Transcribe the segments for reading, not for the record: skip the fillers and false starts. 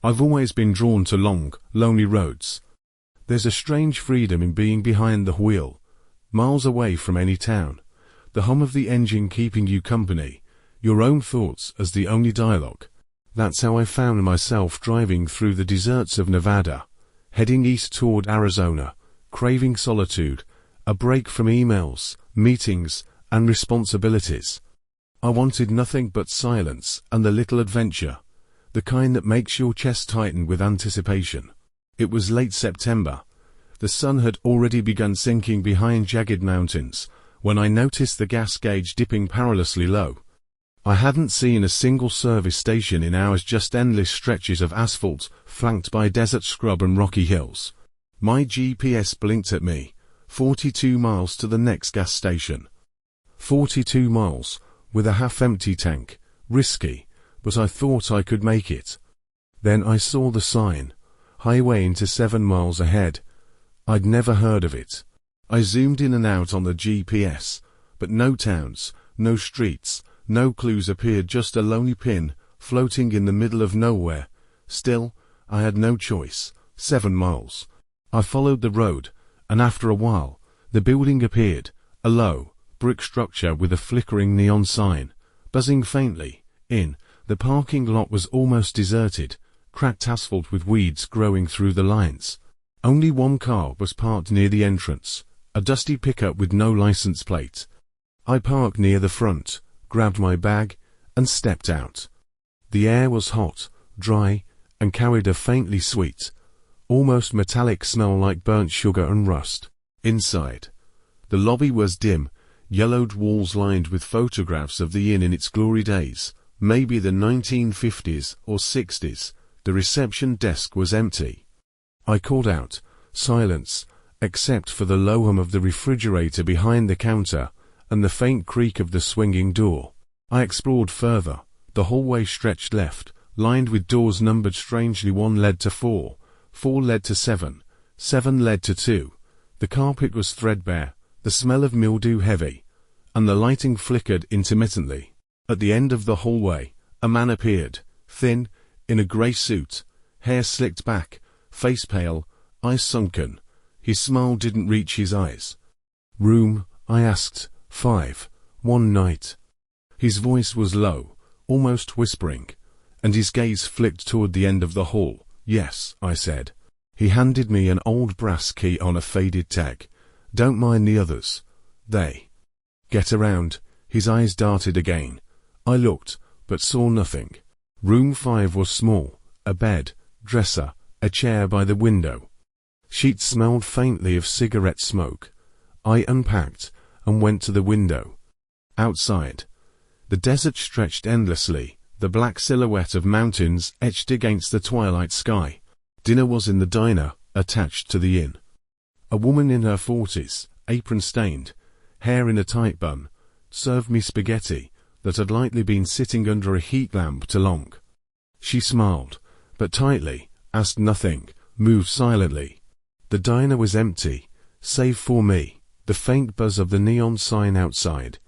I've always been drawn to long, lonely roads. There's a strange freedom in being behind the wheel, miles away from any town, the hum of the engine keeping you company, your own thoughts as the only dialogue. That's how I found myself driving through the deserts of Nevada, heading east toward Arizona, craving solitude, a break from emails, meetings, and responsibilities. I wanted nothing but silence and a little adventure, the kind that makes your chest tighten with anticipation. It was late September. The sun had already begun sinking behind jagged mountains when I noticed the gas gauge dipping perilously low. I hadn't seen a single service station in hours, just endless stretches of asphalt flanked by desert scrub and rocky hills. My GPS blinked at me. 42 miles to the next gas station. 42 miles, with a half-empty tank. Risky, but I thought I could make it. Then I saw the sign. Highway into 7 miles ahead. I'd never heard of it. I zoomed in and out on the GPS, but no towns, no streets, no clues appeared, just a lonely pin, floating in the middle of nowhere. Still, I had no choice. 7 miles. I followed the road, and after a while, the building appeared, a low, brick structure with a flickering neon sign, buzzing faintly. The parking lot was almost deserted, cracked asphalt with weeds growing through the lines. Only one car was parked near the entrance, a dusty pickup with no license plate. I parked near the front, grabbed my bag, and stepped out. The air was hot, dry, and carried a faintly sweet, almost metallic smell like burnt sugar and rust. Inside, the lobby was dim, yellowed walls lined with photographs of the inn in its glory days, maybe the 1950s or 60s. The reception desk was empty. I called out, silence, except for the low hum of the refrigerator behind the counter and the faint creak of the swinging door. I explored further. The hallway stretched left, lined with doors numbered strangely. 1 led to 4, 4 led to 7, 7 led to 2. The carpet was threadbare, the smell of mildew heavy, and the lighting flickered intermittently. At the end of the hallway, a man appeared, thin, in a grey suit, hair slicked back, face pale, eyes sunken. His smile didn't reach his eyes. Room, I asked. 5, 1 night. His voice was low, almost whispering, and his gaze flicked toward the end of the hall. Yes, I said. He handed me an old brass key on a faded tag. Don't mind the others. They. Get around. His eyes darted again. I looked, but saw nothing. Room 5 was small, a bed, dresser, a chair by the window. Sheets smelled faintly of cigarette smoke. I unpacked and went to the window. Outside, the desert stretched endlessly, the black silhouette of mountains etched against the twilight sky. Dinner was in the diner, attached to the inn. A woman in her 40s, apron-stained, hair in a tight bun, served me spaghetti that had likely been sitting under a heat lamp too long. She smiled, but tightly, asked nothing, moved silently. The diner was empty, save for me, the faint buzz of the neon sign outside,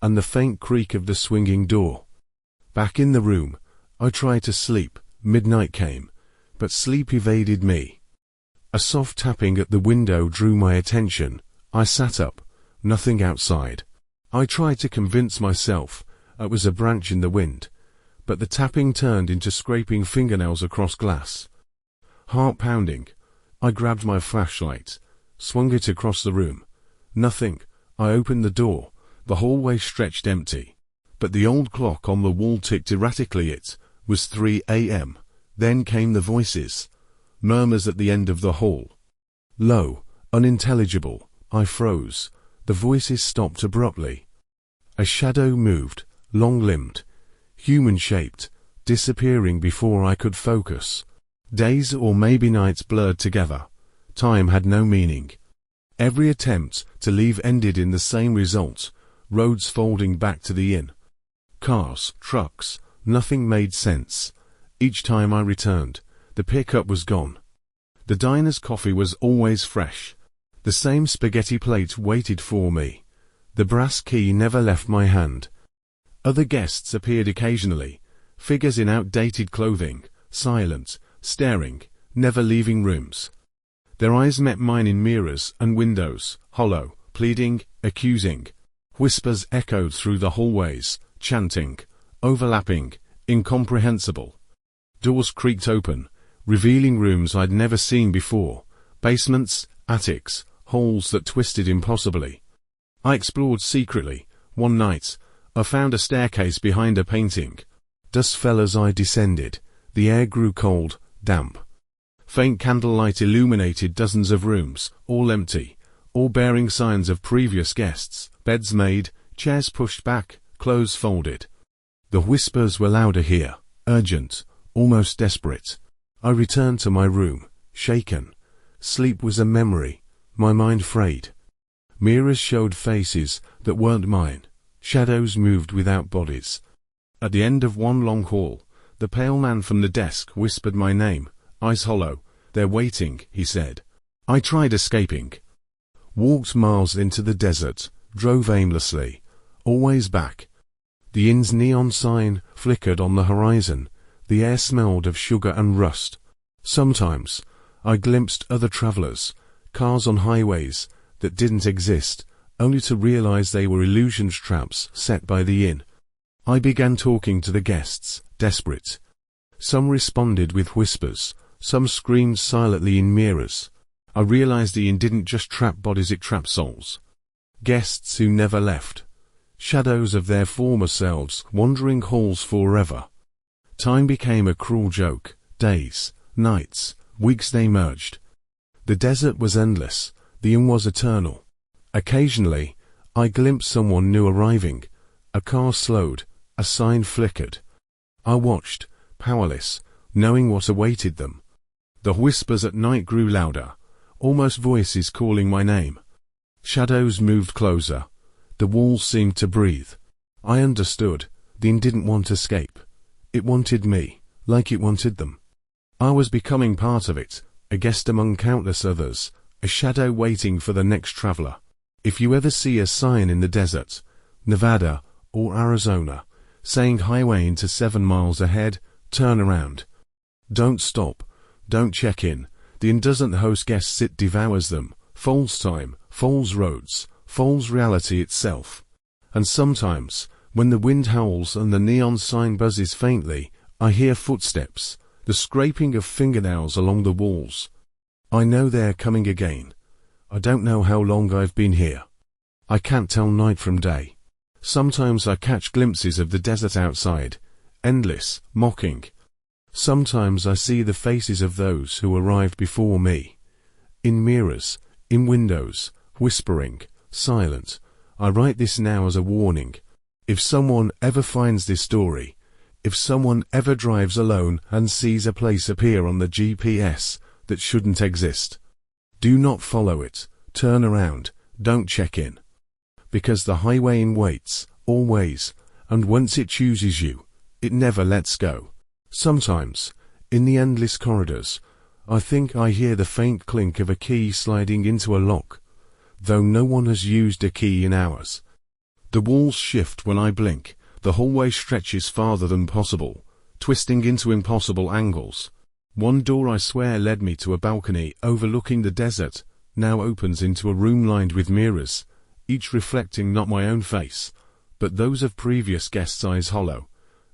and the faint creak of the swinging door. Back in the room, I tried to sleep. Midnight came, but sleep evaded me. A soft tapping at the window drew my attention. I sat up. Nothing outside. I tried to convince myself it was a branch in the wind, but the tapping turned into scraping fingernails across glass. Heart pounding. I grabbed my flashlight, swung it across the room. Nothing. I opened the door. The hallway stretched empty, but the old clock on the wall ticked erratically. It was 3 a.m. Then came the voices. Murmurs at the end of the hall. Low, unintelligible. I froze. The voices stopped abruptly. A shadow moved, long-limbed, human-shaped, disappearing before I could focus. Days or maybe nights blurred together. Time had no meaning. Every attempt to leave ended in the same result, roads folding back to the inn. Cars, trucks, nothing made sense. Each time I returned, the pickup was gone. The diner's coffee was always fresh. The same spaghetti plate waited for me. The brass key never left my hand. Other guests appeared occasionally, figures in outdated clothing, silent, staring, never leaving rooms. Their eyes met mine in mirrors and windows, hollow, pleading, accusing. Whispers echoed through the hallways, chanting, overlapping, incomprehensible. Doors creaked open, revealing rooms I'd never seen before, basements, attics, holes that twisted impossibly. I explored secretly. One night, I found a staircase behind a painting. Dust fell as I descended. The air grew cold, damp. Faint candlelight illuminated dozens of rooms, all empty, all bearing signs of previous guests, beds made, chairs pushed back, clothes folded. The whispers were louder here, urgent, almost desperate. I returned to my room, shaken. Sleep was a memory, my mind frayed. Mirrors showed faces that weren't mine. Shadows moved without bodies. At the end of one long hall, the pale man from the desk whispered my name, eyes hollow. "They're waiting," he said. I tried escaping. Walked miles into the desert, drove aimlessly, always back. The inn's neon sign flickered on the horizon. The air smelled of sugar and rust. Sometimes I glimpsed other travelers, cars on highways that didn't exist, only to realize they were illusions, traps set by the inn. I began talking to the guests, desperate. Some responded with whispers, some screamed silently in mirrors. I realized the inn didn't just trap bodies, it trapped souls. Guests who never left. Shadows of their former selves wandering halls forever. Time became a cruel joke. Days, nights, weeks they merged. The desert was endless. The inn was eternal. Occasionally, I glimpsed someone new arriving. A car slowed, a sign flickered. I watched, powerless, knowing what awaited them. The whispers at night grew louder, almost voices calling my name. Shadows moved closer. The walls seemed to breathe. I understood. The inn didn't want escape. It wanted me, like it wanted them. I was becoming part of it, a guest among countless others, a shadow waiting for the next traveler. If you ever see a sign in the desert, Nevada or Arizona, saying highway into 7 miles ahead, turn around. Don't stop. Don't check in. The inn doesn't host guests, it devours them. Falls time, falls roads, falls reality itself. And sometimes, when the wind howls and the neon sign buzzes faintly, I hear footsteps, the scraping of fingernails along the walls. I know they're coming again. I don't know how long I've been here. I can't tell night from day. Sometimes I catch glimpses of the desert outside, endless, mocking. Sometimes I see the faces of those who arrived before me. In mirrors, in windows, whispering, silent. I write this now as a warning. If someone ever finds this story, if someone ever drives alone and sees a place appear on the GPS that shouldn't exist, do not follow it. Turn around. Don't check in. Because the highway waits, always, and once it chooses you, it never lets go. Sometimes, in the endless corridors, I think I hear the faint clink of a key sliding into a lock, though no one has used a key in hours. The walls shift when I blink. The hallway stretches farther than possible, twisting into impossible angles. One door I swear led me to a balcony overlooking the desert, now opens into a room lined with mirrors, each reflecting not my own face, but those of previous guests' eyes hollow,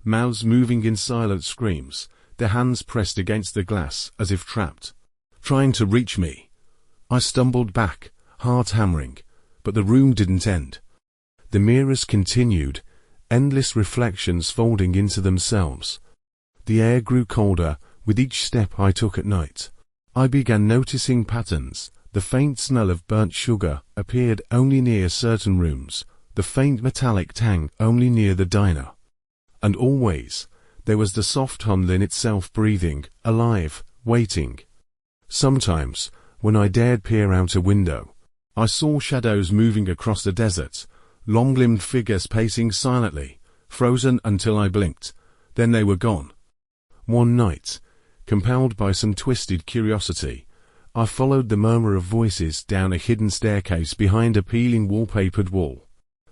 mouths moving in silent screams, their hands pressed against the glass as if trapped, trying to reach me. I stumbled back, heart hammering, but the room didn't end. The mirrors continued, endless reflections folding into themselves. The air grew colder with each step I took at night. I began noticing patterns. The faint smell of burnt sugar appeared only near certain rooms, the faint metallic tang only near the diner. And always, there was the soft hum in itself breathing, alive, waiting. Sometimes, when I dared peer out a window, I saw shadows moving across the desert, long-limbed figures pacing silently, frozen until I blinked. Then they were gone. One night, compelled by some twisted curiosity, I followed the murmur of voices down a hidden staircase behind a peeling wallpapered wall.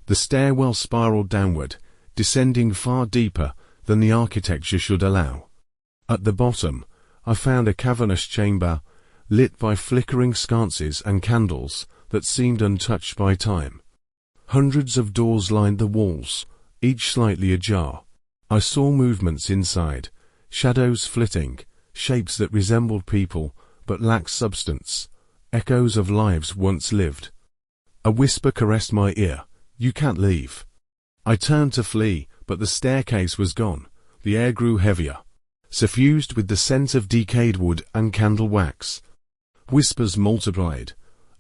The stairwell spiraled downward, descending far deeper than the architecture should allow. At the bottom, I found a cavernous chamber, lit by flickering sconces and candles that seemed untouched by time. Hundreds of doors lined the walls, each slightly ajar. I saw movements inside, shadows flitting, shapes that resembled people but lacked substance, echoes of lives once lived. A whisper caressed my ear, "You can't leave." I turned to flee, but the staircase was gone. The air grew heavier, suffused with the scent of decayed wood and candle wax. Whispers multiplied,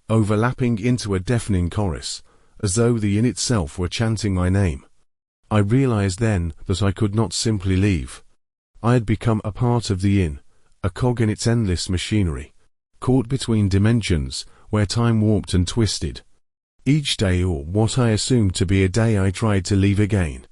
overlapping into a deafening chorus, as though the inn itself were chanting my name. I realized then that I could not simply leave. I had become a part of the inn, a cog in its endless machinery, caught between dimensions where time warped and twisted. Each day, or what I assumed to be a day, I tried to leave again.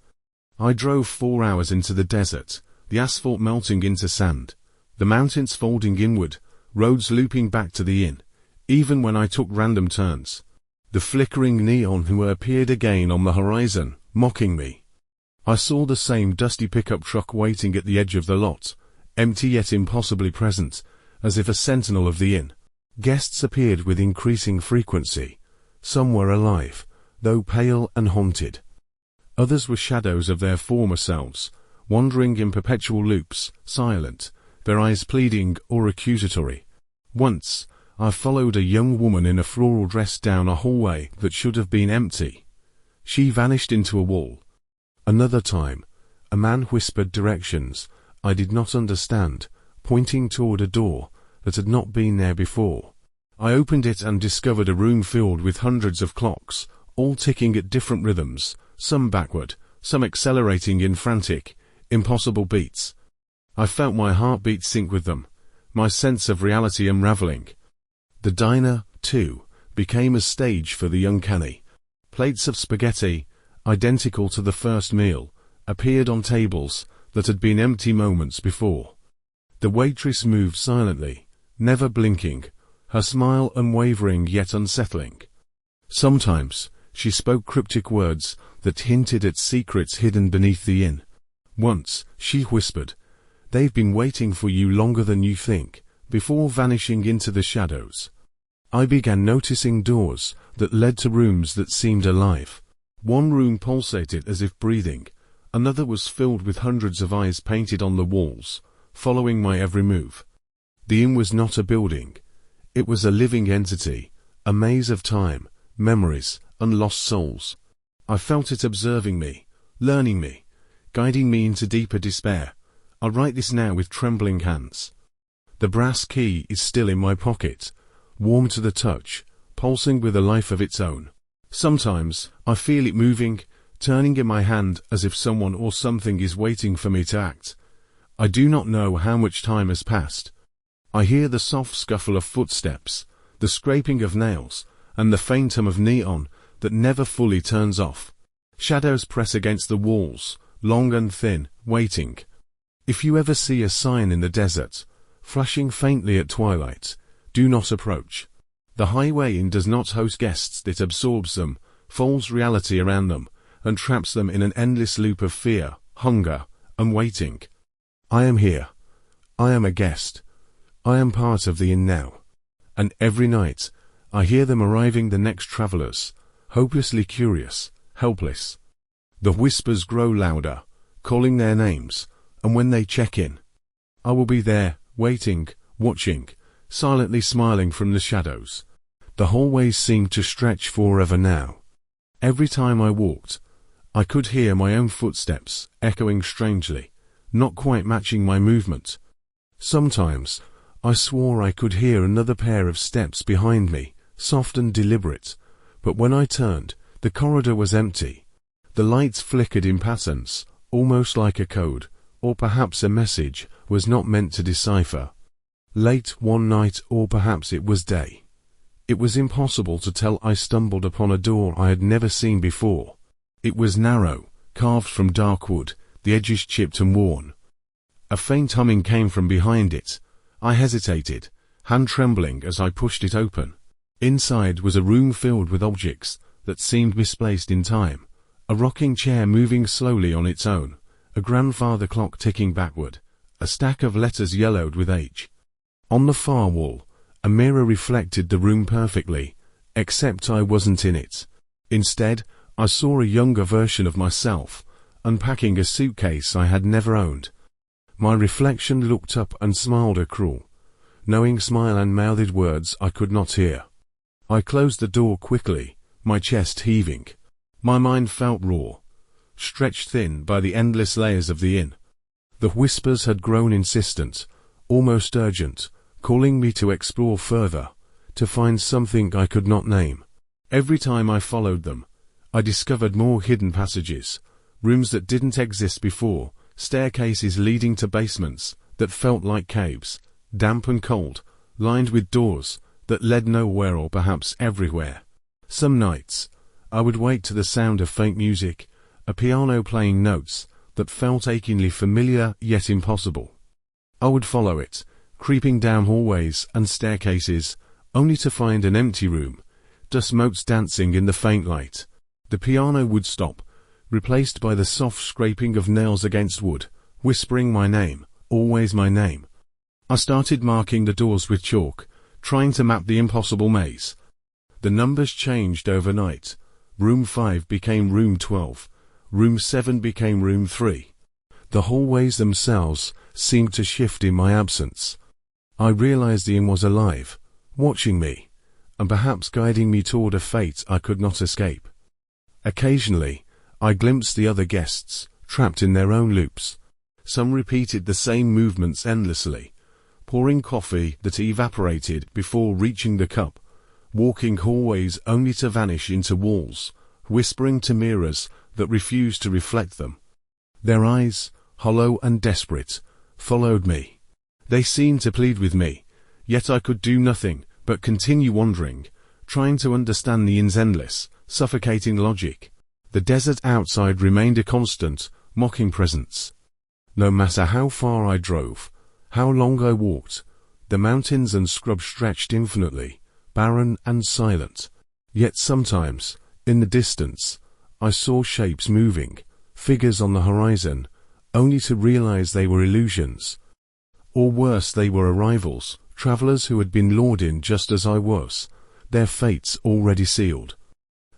I drove 4 hours into the desert, the asphalt melting into sand, the mountains folding inward, roads looping back to the inn. Even when I took random turns, the flickering neon appeared again on the horizon, mocking me. I saw the same dusty pickup truck waiting at the edge of the lot, empty yet impossibly present, as if a sentinel of the inn. Guests appeared with increasing frequency. Some were alive, though pale and haunted. Others were shadows of their former selves, wandering in perpetual loops, silent, their eyes pleading or accusatory. Once, I followed a young woman in a floral dress down a hallway that should have been empty. She vanished into a wall. Another time, a man whispered directions I did not understand, pointing toward a door that had not been there before. I opened it and discovered a room filled with hundreds of clocks, all ticking at different rhythms, some backward, some accelerating in frantic, impossible beats. I felt my heartbeat sync with them, my sense of reality unraveling. The diner, too, became a stage for the uncanny. Plates of spaghetti, identical to the first meal, appeared on tables that had been empty moments before. The waitress moved silently, never blinking, her smile unwavering yet unsettling. Sometimes, she spoke cryptic words that hinted at secrets hidden beneath the inn. Once, she whispered, "They've been waiting for you longer than you think," before vanishing into the shadows. I began noticing doors that led to rooms that seemed alive. One room pulsated as if breathing, another was filled with hundreds of eyes painted on the walls, following my every move. The inn was not a building. It was a living entity, a maze of time, memories, and lost souls. I felt it observing me, learning me, guiding me into deeper despair. I write this now with trembling hands. The brass key is still in my pocket, warm to the touch, pulsing with a life of its own. Sometimes, I feel it moving, turning in my hand as if someone or something is waiting for me to act. I do not know how much time has passed. I hear the soft scuffle of footsteps, the scraping of nails, and the faint hum of neon that never fully turns off. Shadows press against the walls, long and thin, waiting. If you ever see a sign in the desert, flashing faintly at twilight, do not approach. The highway inn does not host guests, it absorbs them, folds reality around them, and traps them in an endless loop of fear, hunger, and waiting. I am here. I am a guest. I am part of the inn now. And every night, I hear them arriving, the next travelers, hopelessly curious, helpless. The whispers grow louder, calling their names, and when they check in, I will be there, waiting, watching, silently smiling from the shadows. The hallways seemed to stretch forever now. Every time I walked, I could hear my own footsteps, echoing strangely, not quite matching my movement. Sometimes, I swore I could hear another pair of steps behind me, soft and deliberate, but when I turned, the corridor was empty. The lights flickered in patterns, almost like a code, or perhaps a message was not meant to decipher. Late one night, or perhaps it was day. It was impossible to tell. I stumbled upon a door I had never seen before. It was narrow, carved from dark wood, the edges chipped and worn. A faint humming came from behind it. I hesitated, hand trembling as I pushed it open. Inside was a room filled with objects that seemed misplaced in time. A rocking chair moving slowly on its own, a grandfather clock ticking backward, A stack of letters yellowed with age. On the far wall, a mirror reflected the room perfectly, except I wasn't in it. Instead, I saw a younger version of myself, unpacking a suitcase I had never owned. My reflection looked up and smiled a cruel, knowing smile and mouthed words I could not hear. I closed the door quickly, my chest heaving. My mind felt raw, stretched thin by the endless layers of the inn. The whispers had grown insistent, almost urgent, calling me to explore further, to find something I could not name. Every time I followed them, I discovered more hidden passages, rooms that didn't exist before, staircases leading to basements that felt like caves, damp and cold, lined with doors that led nowhere or perhaps everywhere. Some nights, I would wake to the sound of faint music, a piano playing notes that felt achingly familiar yet impossible. I would follow it, creeping down hallways and staircases, only to find an empty room, dust motes dancing in the faint light. The piano would stop, replaced by the soft scraping of nails against wood, whispering my name, always my name. I started marking the doors with chalk, trying to map the impossible maze. The numbers changed overnight. Room 5 became Room 12. Room 7 became Room 3. The hallways themselves seemed to shift in my absence. I realized the inn was alive, watching me, and perhaps guiding me toward a fate I could not escape. Occasionally, I glimpsed the other guests, trapped in their own loops. Some repeated the same movements endlessly, pouring coffee that evaporated before reaching the cup, walking hallways only to vanish into walls, whispering to mirrors that refused to reflect them. Their eyes, hollow and desperate, followed me. They seemed to plead with me, yet I could do nothing but continue wandering, trying to understand the inn's endless, suffocating logic. The desert outside remained a constant, mocking presence. No matter how far I drove, how long I walked, the mountains and scrub stretched infinitely, barren and silent. Yet sometimes, in the distance, I saw shapes moving, figures on the horizon, only to realize they were illusions. Or worse, they were arrivals, travelers who had been lured in just as I was, their fates already sealed.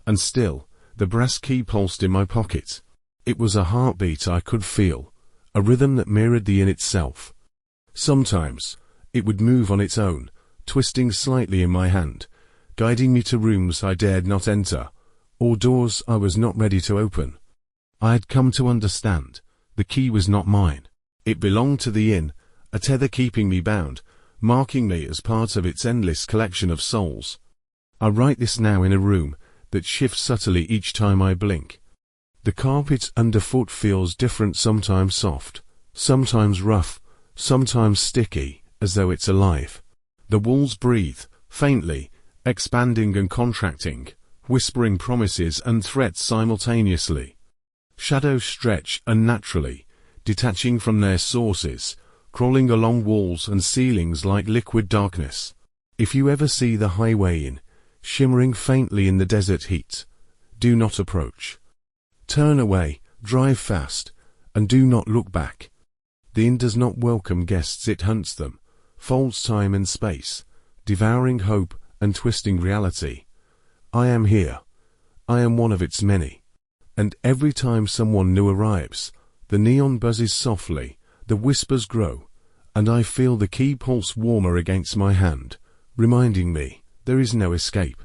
And still, the brass key pulsed in my pocket. It was a heartbeat I could feel, a rhythm that mirrored the inn itself. Sometimes, it would move on its own, twisting slightly in my hand, guiding me to rooms I dared not enter, or doors I was not ready to open. I had come to understand, the key was not mine. It belonged to the inn, a tether keeping me bound, marking me as part of its endless collection of souls. I write this now in a room that shifts subtly each time I blink. The carpet underfoot feels different, sometimes soft, sometimes rough, sometimes sticky, as though it's alive. The walls breathe, faintly, expanding and contracting, whispering promises and threats simultaneously. Shadows stretch unnaturally, detaching from their sources, crawling along walls and ceilings like liquid darkness. If you ever see the highway inn, shimmering faintly in the desert heat, do not approach. Turn away, drive fast, and do not look back. The inn does not welcome guests, it hunts them, folds time and space, devouring hope and twisting reality. I am here. I am one of its many. And every time someone new arrives, the neon buzzes softly, the whispers grow, and I feel the key pulse warmer against my hand, reminding me there is no escape.